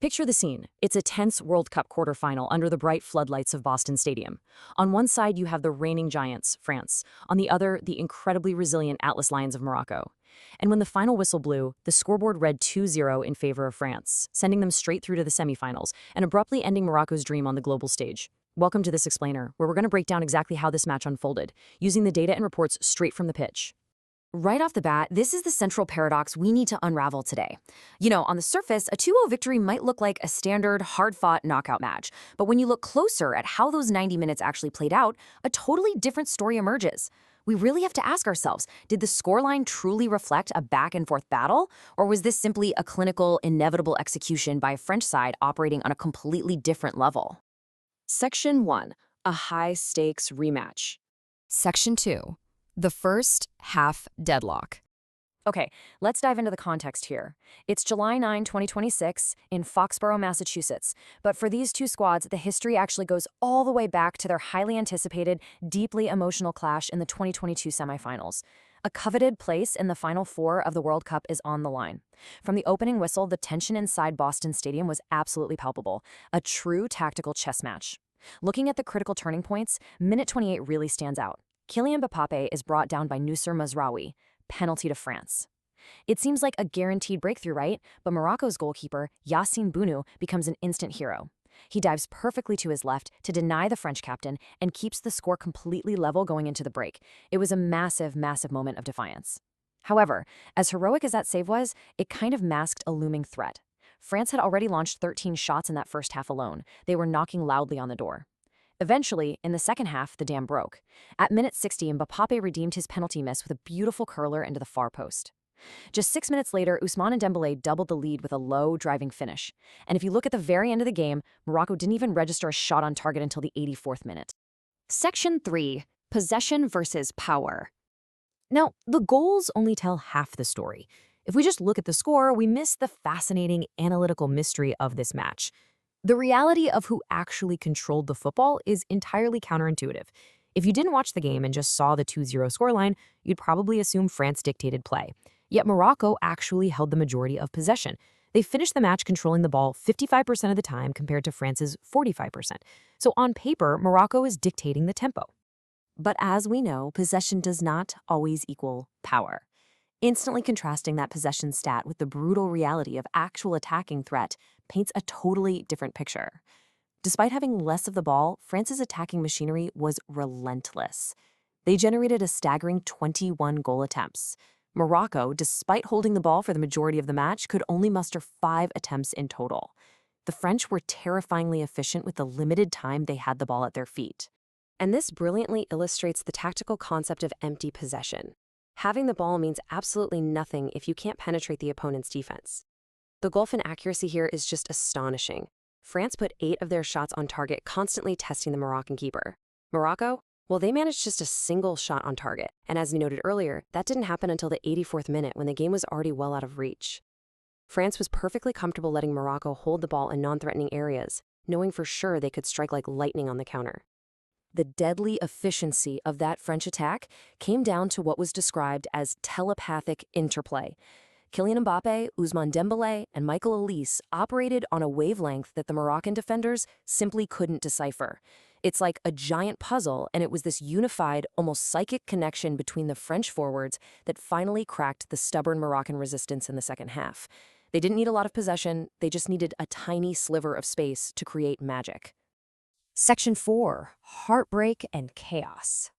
Picture the scene. It's a tense World Cup quarterfinal under the bright floodlights of Boston Stadium. On one side, you have the reigning giants, France. On the other, the incredibly resilient Atlas Lions of Morocco. And when the final whistle blew, the scoreboard read 2-0 in favor of France, sending them straight through to the semifinals and abruptly ending Morocco's dream on the global stage. Welcome to This Explainer, where we're going to break down exactly how this match unfolded, using the data and reports straight from the pitch. Right off the bat, this is the central paradox we need to unravel today. On the surface, a 2-0 victory might look like a standard, hard-fought knockout match. But when you look closer at how those 90 minutes actually played out, a totally different story emerges. We really have to ask ourselves, did the scoreline truly reflect a back-and-forth battle? Or was this simply a clinical, inevitable execution by a French side operating on a completely different level? Section 1. A high-stakes rematch. Section 2. The first half deadlock. Okay, let's dive into the context here. It's July 9, 2026, in Foxborough, Massachusetts. But for these two squads, the history actually goes all the way back to their highly anticipated, deeply emotional clash in the 2022 semifinals. A coveted place in the Final Four of the World Cup is on the line. From the opening whistle, the tension inside Boston Stadium was absolutely palpable, a true tactical chess match. Looking at the critical turning points, minute 28 really stands out. Kylian Mbappé is brought down by Noussair Mazraoui, penalty to France. It seems like a guaranteed breakthrough, right? But Morocco's goalkeeper, Yassine Bounou, becomes an instant hero. He dives perfectly to his left to deny the French captain and keeps the score completely level going into the break. It was a massive, massive moment of defiance. However, as heroic as that save was, it kind of masked a looming threat. France had already launched 13 shots in that first half alone. They were knocking loudly on the door. Eventually, in the second half, the dam broke. At minute 60, Mbappé redeemed his penalty miss with a beautiful curler into the far post. Just 6 minutes later, Ousmane and Dembélé doubled the lead with a low, driving finish. And if you look at the very end of the game, Morocco didn't even register a shot on target until the 84th minute. Section 3. Possession versus power. Now, the goals only tell half the story. If we just look at the score, we miss the fascinating analytical mystery of this match. The reality of who actually controlled the football is entirely counterintuitive. If you didn't watch the game and just saw the 2-0 scoreline, you'd probably assume France dictated play. Yet Morocco actually held the majority of possession. They finished the match controlling the ball 55% of the time compared to France's 45%. So on paper, Morocco is dictating the tempo. But as we know, possession does not always equal power. Instantly contrasting that possession stat with the brutal reality of actual attacking threat paints a totally different picture. Despite having less of the ball, France's attacking machinery was relentless. They generated a staggering 21 goal attempts. Morocco, despite holding the ball for the majority of the match, could only muster 5 attempts in total. The French were terrifyingly efficient with the limited time they had the ball at their feet. And this brilliantly illustrates the tactical concept of empty possession. Having the ball means absolutely nothing if you can't penetrate the opponent's defense. The gulf in accuracy here is just astonishing. France put 8 of their shots on target, constantly testing the Moroccan keeper. Morocco? Well, they managed just a single shot on target. And as we noted earlier, that didn't happen until the 84th minute when the game was already well out of reach. France was perfectly comfortable letting Morocco hold the ball in non-threatening areas, knowing for sure they could strike like lightning on the counter. The deadly efficiency of that French attack came down to what was described as telepathic interplay. Kylian Mbappé, Ousmane Dembélé, and Michael Olise operated on a wavelength that the Moroccan defenders simply couldn't decipher. It's like a giant puzzle, and it was this unified, almost psychic connection between the French forwards that finally cracked the stubborn Moroccan resistance in the second half. They didn't need a lot of possession, they just needed a tiny sliver of space to create magic. Section 4. Heartbreak and chaos.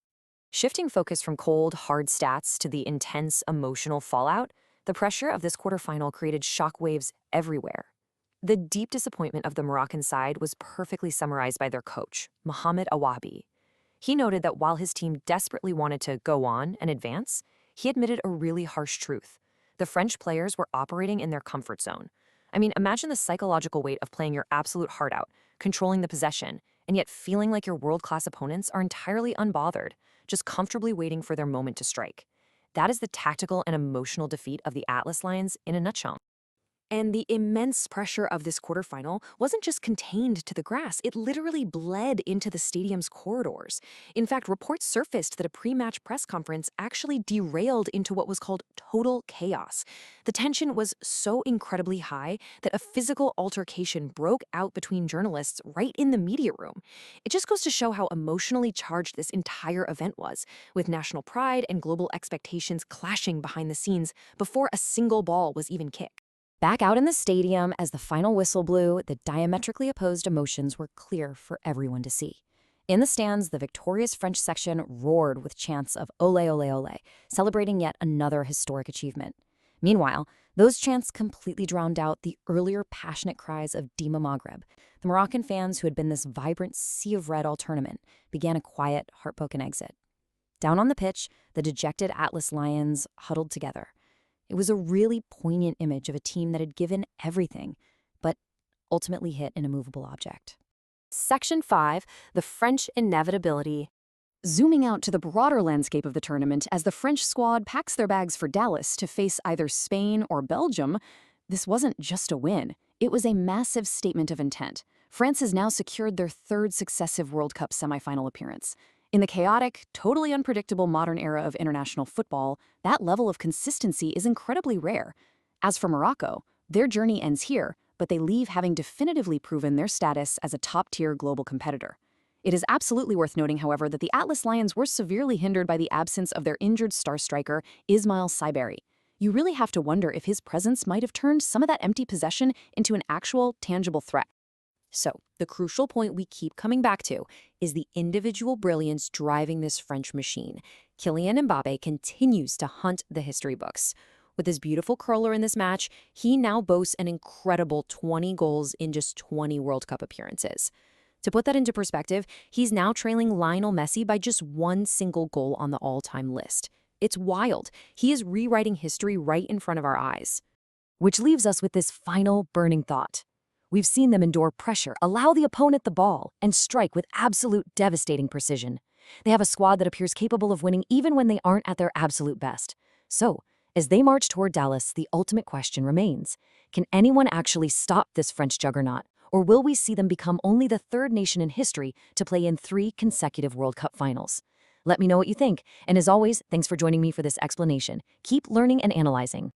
Shifting focus from cold, hard stats to the intense, emotional fallout, the pressure of this quarterfinal created shockwaves everywhere. The deep disappointment of the Moroccan side was perfectly summarized by their coach, Mohamed Awabi. He noted that while his team desperately wanted to go on and advance, he admitted a really harsh truth. The French players were operating in their comfort zone. I mean, imagine the psychological weight of playing your absolute heart out, controlling the possession, and yet feeling like your world-class opponents are entirely unbothered, just comfortably waiting for their moment to strike. That is the tactical and emotional defeat of the Atlas Lions in a nutshell. And the immense pressure of this quarterfinal wasn't just contained to the grass, it literally bled into the stadium's corridors. In fact, reports surfaced that a pre-match press conference actually derailed into what was called total chaos. The tension was so incredibly high that a physical altercation broke out between journalists right in the media room. It just goes to show how emotionally charged this entire event was, with national pride and global expectations clashing behind the scenes before a single ball was even kicked. Back out in the stadium, as the final whistle blew, the diametrically opposed emotions were clear for everyone to see. In the stands, the victorious French section roared with chants of "Ole, ole, ole," celebrating yet another historic achievement. Meanwhile, those chants completely drowned out the earlier passionate cries of Dima Maghreb. The Moroccan fans, who had been this vibrant sea of red all tournament, began a quiet, heartbroken exit. Down on the pitch, the dejected Atlas Lions huddled together. It was a really poignant image of a team that had given everything, but ultimately hit an immovable object. Section 5, the French inevitability. Zooming out to the broader landscape of the tournament, as the French squad packs their bags for Dallas to face either Spain or Belgium, this wasn't just a win. It was a massive statement of intent. France has now secured their third successive World Cup semifinal appearance. In the chaotic, totally unpredictable modern era of international football, that level of consistency is incredibly rare. As for Morocco, their journey ends here, but they leave having definitively proven their status as a top-tier global competitor. It is absolutely worth noting, however, that the Atlas Lions were severely hindered by the absence of their injured star striker, Ismail Saibari. You really have to wonder if his presence might have turned some of that empty possession into an actual, tangible threat. So, the crucial point we keep coming back to is the individual brilliance driving this French machine. Kylian Mbappé continues to hunt the history books. With his beautiful curler in this match, he now boasts an incredible 20 goals in just 20 World Cup appearances. To put that into perspective, he's now trailing Lionel Messi by just one single goal on the all-time list. It's wild. He is rewriting history right in front of our eyes. Which leaves us with this final burning thought. We've seen them endure pressure, allow the opponent the ball, and strike with absolute devastating precision. They have a squad that appears capable of winning even when they aren't at their absolute best. So, as they march toward Dallas, the ultimate question remains. Can anyone actually stop this French juggernaut? Or will we see them become only the third nation in history to play in 3 consecutive World Cup finals? Let me know what you think. And as always, thanks for joining me for this explanation. Keep learning and analyzing.